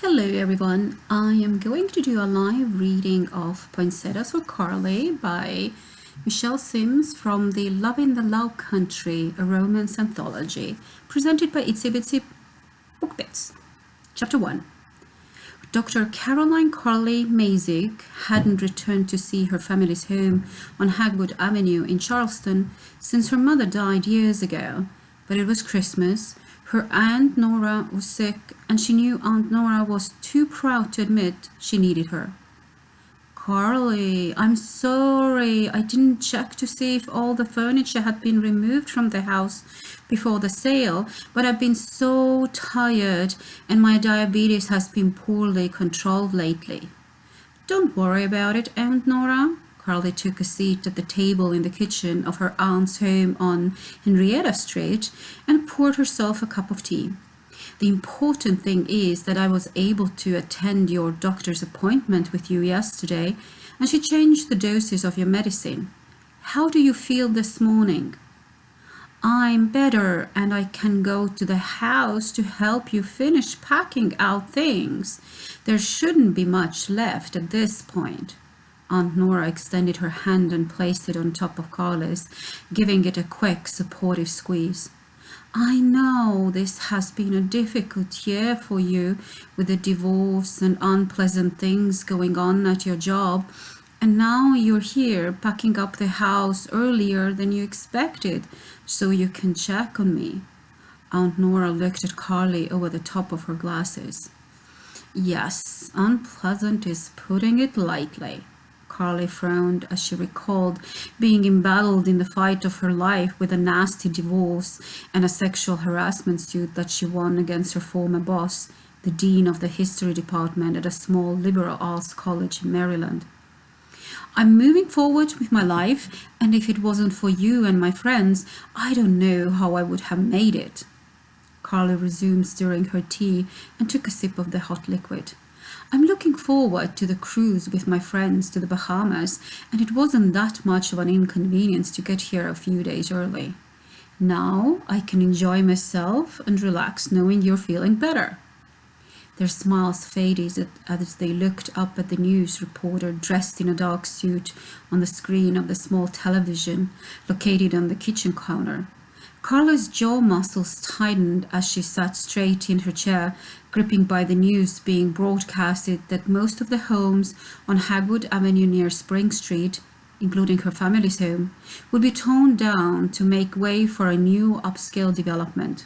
Hello everyone, I am going to do a live reading of Poinsettas for Carly by Michele from the Loving the Lowcountry, a romance anthology, presented by Itsy Bitsy Book Bits. Chapter 1. Dr. Caroline Carly Mazik hadn't returned to see her family's home on Hagwood Avenue in Charleston since her mother died years ago, but it was Christmas. Her Aunt Nora was sick, and she knew Aunt Nora was too proud to admit she needed her. "Carly, I'm sorry. I didn't check to see if all the furniture had been removed from the house before the sale, but I've been so tired, and my diabetes has been poorly controlled lately." "Don't worry about it, Aunt Nora." Carly took a seat at the table in the kitchen of her aunt's home on Henrietta Street and poured herself a cup of tea. "The important thing is that I was able to attend your doctor's appointment with you yesterday, and she changed the doses of your medicine. How do you feel this morning?" "I'm better, and I can go to the house to help you finish packing out things. There shouldn't be much left at this point." Aunt Nora extended her hand and placed it on top of Carly's, giving it a quick, supportive squeeze. "I know this has been a difficult year for you with the divorce and unpleasant things going on at your job, and now you're here packing up the house earlier than you expected so you can check on me." Aunt Nora looked at Carly over the top of her glasses. "Yes, unpleasant is putting it lightly." Carly frowned as she recalled being embattled in the fight of her life with a nasty divorce and a sexual harassment suit that she won against her former boss, the dean of the history department at a small liberal arts college in Maryland. "I'm moving forward with my life, and if it wasn't for you and my friends, I don't know how I would have made it." Carly resumed stirring her tea and took a sip of the hot liquid. "I'm looking forward to the cruise with my friends to the Bahamas, and it wasn't that much of an inconvenience to get here a few days early. Now I can enjoy myself and relax knowing you're feeling better." Their smiles faded as they looked up at the news reporter dressed in a dark suit on the screen of the small television located on the kitchen counter. Carla's jaw muscles tightened as she sat straight in her chair, gripping by the news being broadcasted that most of the homes on Hagwood Avenue near Spring Street, including her family's home, would be torn down to make way for a new upscale development.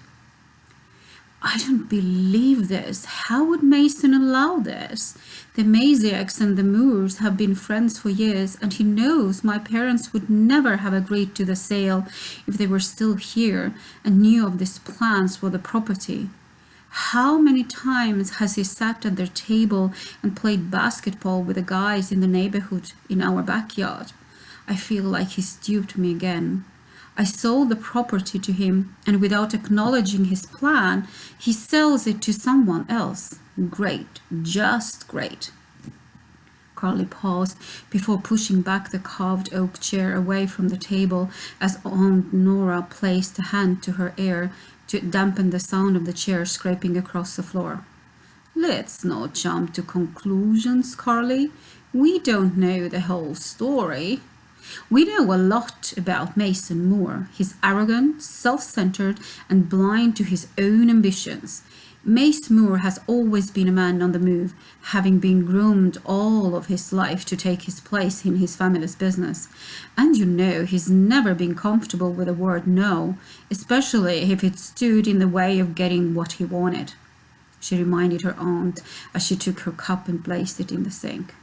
"I don't believe this. How would Mason allow this? The Maziaks and the Moores have been friends for years, and he knows my parents would never have agreed to the sale if they were still here and knew of these plans for the property. How many times has he sat at their table and played basketball with the guys in the neighborhood in our backyard? I feel like he's duped me again. I sold the property to him, and without acknowledging his plan, he sells it to someone else. Great, just great." Carly paused before pushing back the carved oak chair away from the table as Aunt Nora placed a hand to her ear to dampen the sound of the chair scraping across the floor. "Let's not jump to conclusions, Carly. We don't know the whole story. We know a lot about Mason Moore. He's arrogant, self-centered, and blind to his own ambitions. Mace Moore has always been a man on the move, having been groomed all of his life to take his place in his family's business. And you know he's never been comfortable with the word no, especially if it stood in the way of getting what he wanted," she reminded her aunt as she took her cup and placed it in the sink.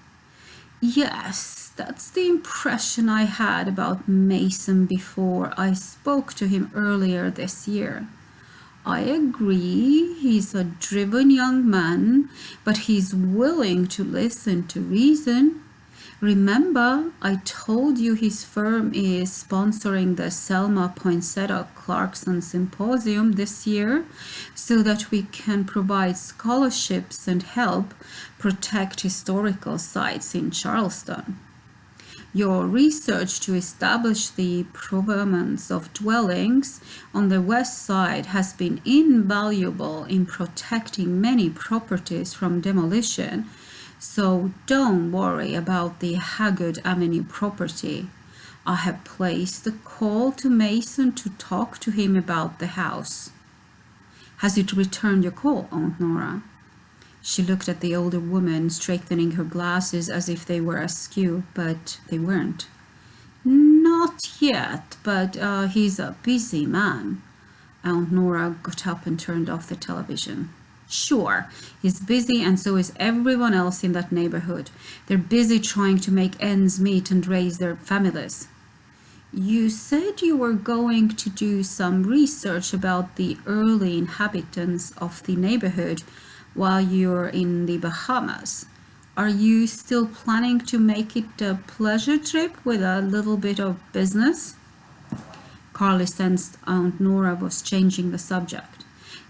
"Yes, that's the impression I had about Mason before I spoke to him earlier this year. I agree, he's a driven young man, but he's willing to listen to reason. Remember, I told you his firm is sponsoring the Selma Poinsettia Clarkson Symposium this year so that we can provide scholarships and help protect historical sites in Charleston. Your research to establish the provenance of dwellings on the west side has been invaluable in protecting many properties from demolition, so don't worry about the Haggard Avenue property. I have placed a call to Mason to talk to him about the house. Has he returned your call, Aunt Nora? She looked at the older woman, straightening her glasses as if they were askew, but they weren't. Not yet, but he's a busy man. Aunt Nora got up and turned off the television. Sure, he's busy and so is everyone else in that neighborhood. They're busy trying to make ends meet and raise their families. You said you were going to do some research about the early inhabitants of the neighborhood while you're in the Bahamas. Are you still planning to make it a pleasure trip with a little bit of business? Carly sensed Aunt Nora was changing the subject.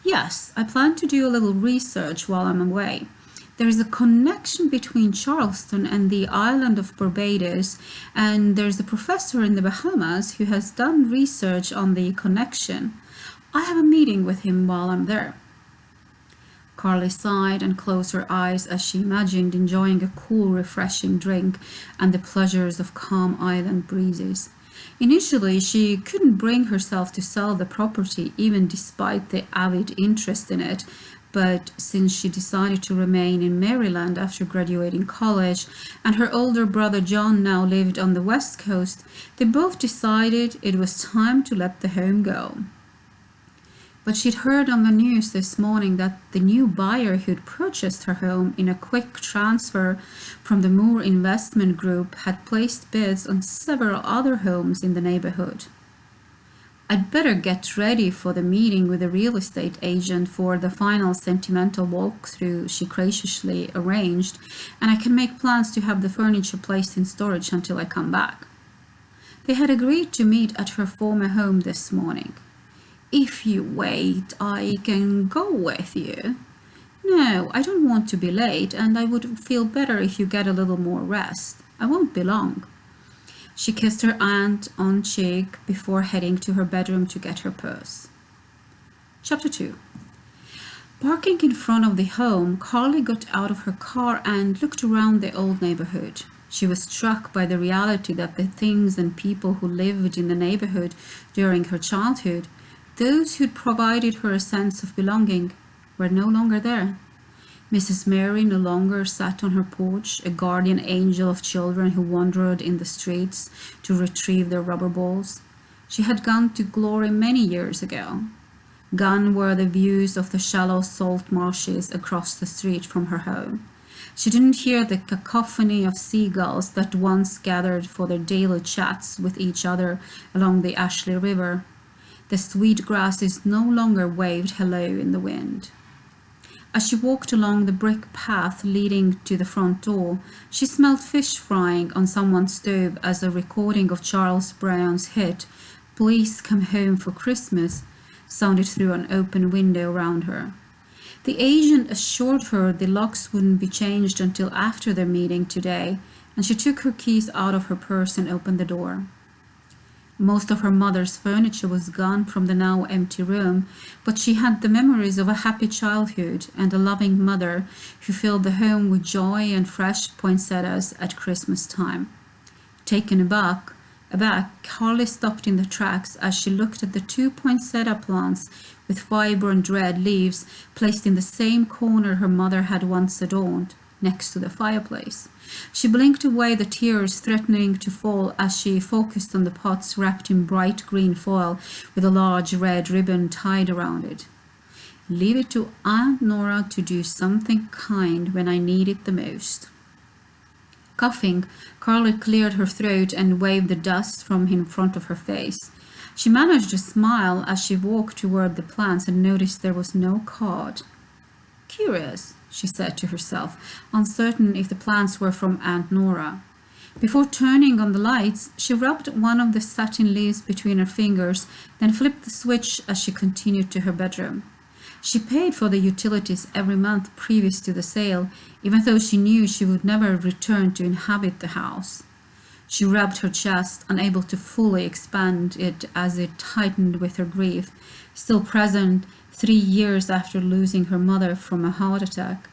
Yes, I plan to do a little research while I'm away. There is a connection between Charleston and the island of Barbados, and there's a professor in the Bahamas who has done research on the connection. I have a meeting with him while I'm there. Carly sighed and closed her eyes as she imagined enjoying a cool, refreshing drink and the pleasures of calm island breezes. Initially, she couldn't bring herself to sell the property, even despite the avid interest in it, but since she decided to remain in Maryland after graduating college, and her older brother John now lived on the West Coast, they both decided it was time to let the home go. But she'd heard on the news this morning that the new buyer who'd purchased her home in a quick transfer from the Moore Investment Group had placed bids on several other homes in the neighborhood. I'd better get ready for the meeting with the real estate agent for the final sentimental walkthrough she graciously arranged, and I can make plans to have the furniture placed in storage until I come back. They had agreed to meet at her former home this morning. If you wait, I can go with you. No, I don't want to be late, and I would feel better if you get a little more rest. I won't be long. She kissed her aunt on cheek before heading to her bedroom to get her purse. Chapter 2. Parking in front of the home, Carly got out of her car and looked around the old neighborhood. She was struck by the reality that the things and people who lived in the neighborhood during her childhood, those who'd provided her a sense of belonging, were no longer there. Mrs. Mary no longer sat on her porch, a guardian angel of children who wandered in the streets to retrieve their rubber balls. She had gone to glory many years ago. Gone were the views of the shallow salt marshes across the street from her home. She didn't hear the cacophony of seagulls that once gathered for their daily chats with each other along the Ashley River. The sweet grasses no longer waved hello in the wind. As she walked along the brick path leading to the front door, she smelled fish frying on someone's stove as a recording of Charles Brown's hit, "Please Come Home for Christmas," sounded through an open window around her. The agent assured her the locks wouldn't be changed until after their meeting today, and she took her keys out of her purse and opened the door. Most of her mother's furniture was gone from the now empty room, but she had the memories of a happy childhood and a loving mother who filled the home with joy and fresh poinsettas at Christmas time. Taken aback, Carly stopped in the tracks as she looked at the 2 poinsettia plants with vibrant red leaves placed in the same corner her mother had once adorned, next to the fireplace. She blinked away the tears threatening to fall as she focused on the pots wrapped in bright green foil with a large red ribbon tied around it. Leave it to Aunt Nora to do something kind when I need it the most. Coughing, Carly cleared her throat and waved the dust from in front of her face. She managed a smile as she walked toward the plants and noticed there was no card. Curious, she said to herself, uncertain if the plants were from Aunt Nora. Before turning on the lights, she rubbed one of the satin leaves between her fingers, then flipped the switch as she continued to her bedroom. She paid for the utilities every month previous to the sale, even though she knew she would never return to inhabit the house. She rubbed her chest, unable to fully expand it as it tightened with her grief, still present 3 years after losing her mother from a heart attack.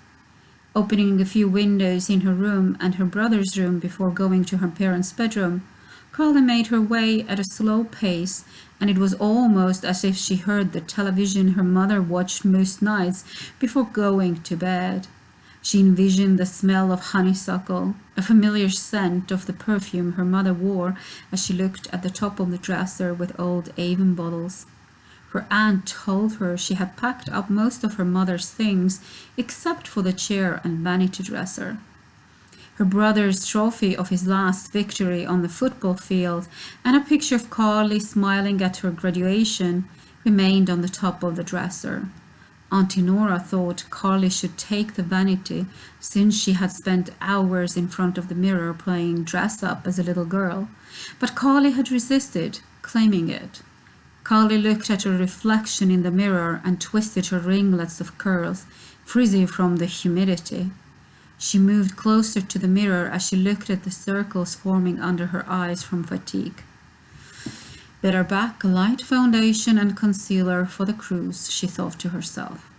Opening a few windows in her room and her brother's room before going to her parents' bedroom, Carly made her way at a slow pace, and it was almost as if she heard the television her mother watched most nights before going to bed. She envisioned the smell of honeysuckle, a familiar scent of the perfume her mother wore as she looked at the top of the dresser with old Avon bottles. Her aunt told her she had packed up most of her mother's things except for the chair and vanity dresser. Her brother's trophy of his last victory on the football field and a picture of Carly smiling at her graduation remained on the top of the dresser. Auntie Nora thought Carly should take the vanity since she had spent hours in front of the mirror playing dress-up as a little girl, but Carly had resisted, claiming it. Carly looked at her reflection in the mirror and twisted her ringlets of curls, frizzy from the humidity. She moved closer to the mirror as she looked at the circles forming under her eyes from fatigue. Better back a light foundation and concealer for the cruise, she thought to herself.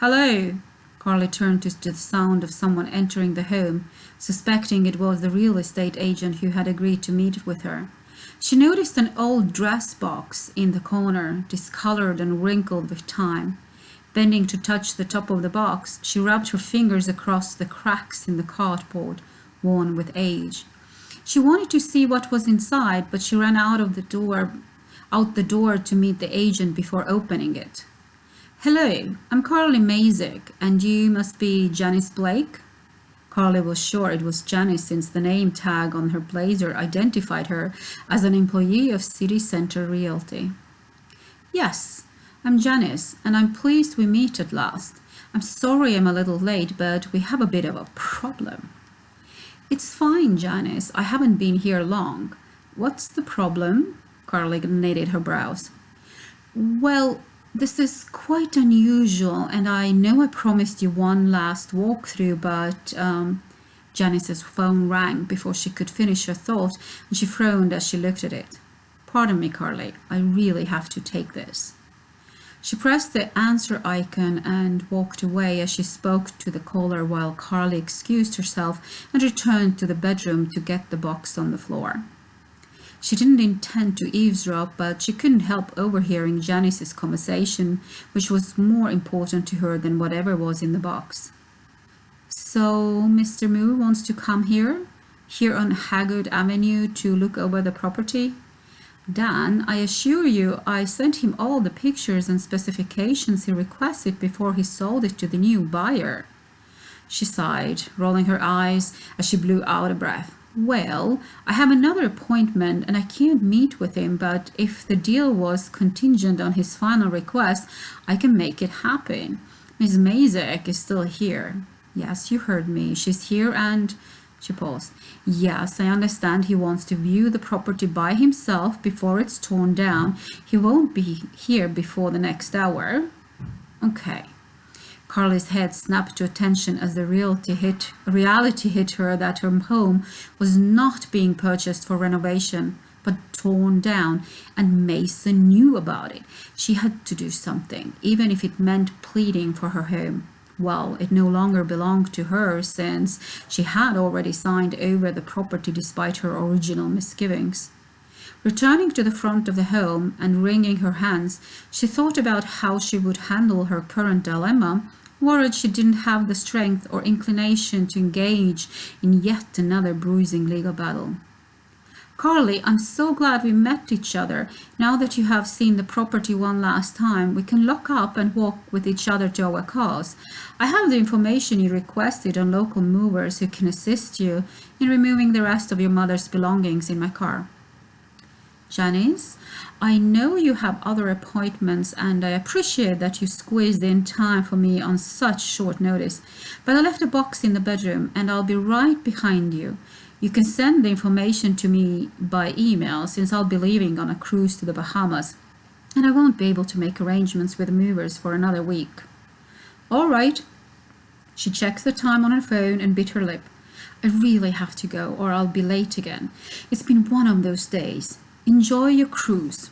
Hello! Carly turned to the sound of someone entering the home, suspecting it was the real estate agent who had agreed to meet with her. She noticed an old dress box in the corner, discolored and wrinkled with time. Bending to touch the top of the box, she rubbed her fingers across the cracks in the cardboard, worn with age. She wanted to see what was inside, but she ran out the door to meet the agent before opening it. Hello, I'm Carly Mazik, and you must be Janice Blake? Carly was sure it was Janice since the name tag on her blazer identified her as an employee of City Center Realty. Yes, I'm Janice, and I'm pleased we meet at last. I'm sorry I'm a little late, but we have a bit of a problem. It's fine, Janice. I haven't been here long. What's the problem? Carly knitted her brows. Well, this is quite unusual, and I know I promised you one last walkthrough, but Janice's phone rang before she could finish her thought, and she frowned as she looked at it. Pardon me, Carly. I really have to take this. She pressed the answer icon and walked away as she spoke to the caller while Carly excused herself and returned to the bedroom to get the box on the floor. She didn't intend to eavesdrop, but she couldn't help overhearing Janice's conversation, which was more important to her than whatever was in the box. So, Mr. Moo wants to come here on Haggard Avenue to look over the property? Dan, I assure you, I sent him all the pictures and specifications he requested before he sold it to the new buyer. She sighed, rolling her eyes as she blew out a breath. Well, I have another appointment and I can't meet with him, but if the deal was contingent on his final request, I can make it happen. Miss Mazik is still here. Yes, you heard me. She's here and... She paused. Yes, I understand he wants to view the property by himself before it's torn down. He won't be here before the next hour. Okay. Carly's head snapped to attention as the reality hit her that her home was not being purchased for renovation, but torn down, and Mason knew about it. She had to do something, even if it meant pleading for her home. Well, it no longer belonged to her since she had already signed over the property despite her original misgivings. Returning to the front of the home and wringing her hands, she thought about how she would handle her current dilemma, worried she didn't have the strength or inclination to engage in yet another bruising legal battle. Carly, I'm so glad we met each other. Now that you have seen the property one last time, we can lock up and walk with each other to our cars. I have the information you requested on local movers who can assist you in removing the rest of your mother's belongings in my car. Janice, I know you have other appointments and I appreciate that you squeezed in time for me on such short notice, but I left a box in the bedroom and I'll be right behind you. You can send the information to me by email since I'll be leaving on a cruise to the Bahamas and I won't be able to make arrangements with the movers for another week. All right. She checked the time on her phone and bit her lip. I really have to go or I'll be late again. It's been one of those days. Enjoy your cruise.